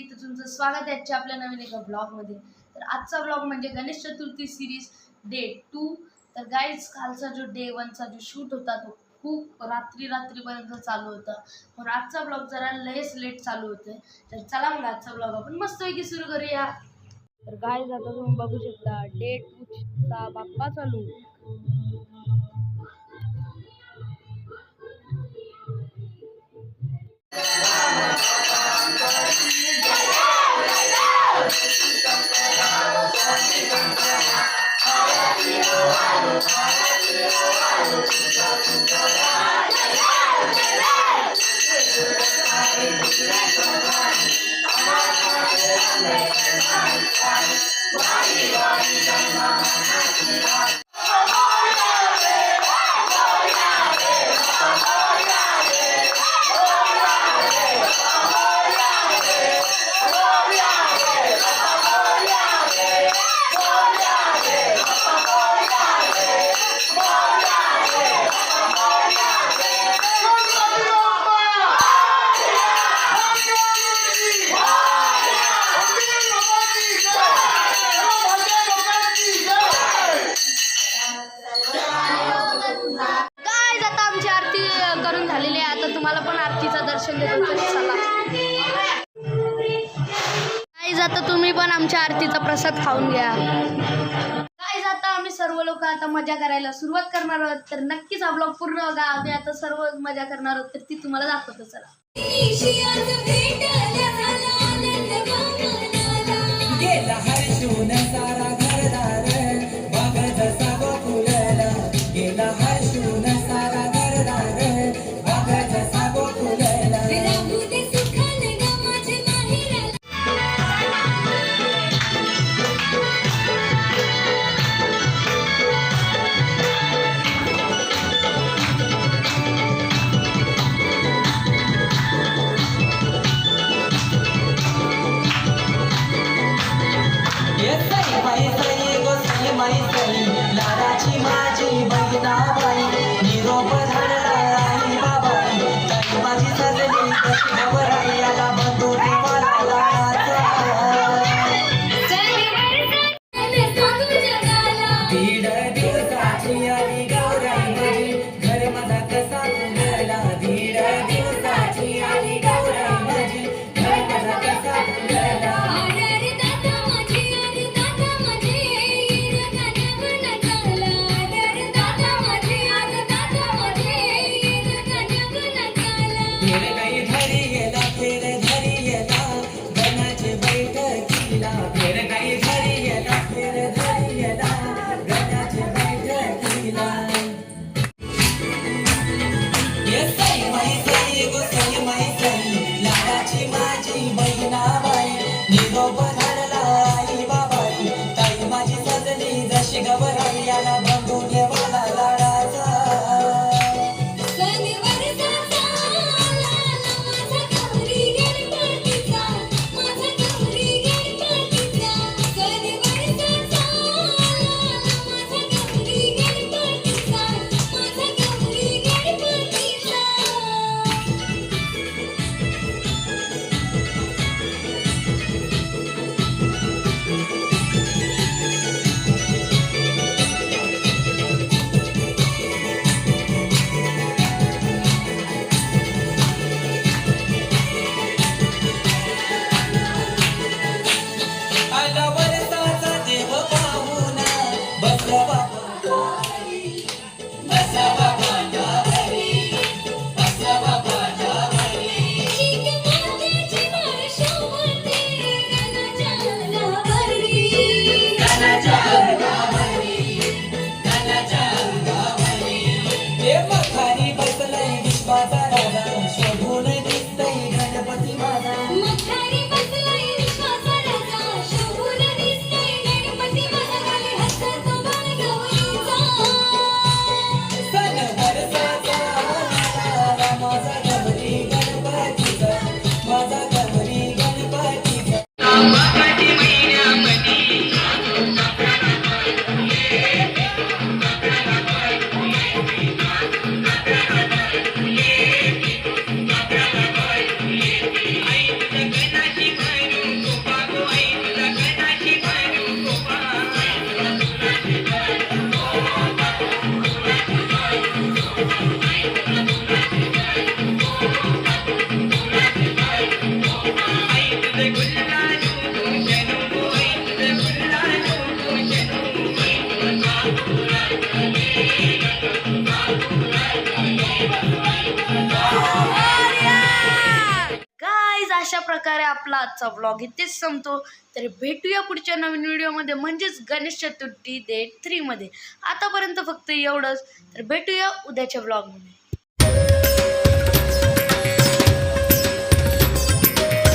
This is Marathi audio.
तर तुमचं स्वागत आहे आजच्या आपल्या नवीन एका ब्लॉगमध्ये। तर आजचा ब्लॉग म्हणजे गणेश चतुर्थी सिरीज डे 2। तर गाईज कालचा जो डे 1 चा जो शूट होता तो खूप रात्रीपर्यंत चालू होता, पण आजचा ब्लॉग जरा लेस लेट चालू होतोय। तर चला मग आजचा ब्लॉग आपण मस्तपैकी सुरू करूया। तर गाईज आता तुम्ही बघू शकता डे 2 चा बाप्पाचा लूक। करून झालेली आहे, आता तुम्हाला पण आरतीचं दर्शन देतो। चला गाईज आता तुम्ही पण आमच्या आरतीचा प्रसाद खाऊन घ्या। गाईज आता आम्ही सर्व लोक आता मजा करायला सुरुवात करणार आहोत, तर नक्कीच हा ब्लॉग पूर्ण बघा। आम्ही आता सर्व मजा करणार आहोत, तर ती तुम्हाला दाखवतो। चला लाडाची माझी बहिणाबाई निरोप गाईज अशा प्रकारे आपला आजचा व्लॉग इथेच संपतो. तर भेटूया पुढच्या नवीन व्हिडिओमध्ये, म्हणजेच गणेश चतुर्थी डे 3 मध्ये. आतापर्यंत फक्त एवढंच. तर भेटूया उद्याच्या व्लॉगमध्ये.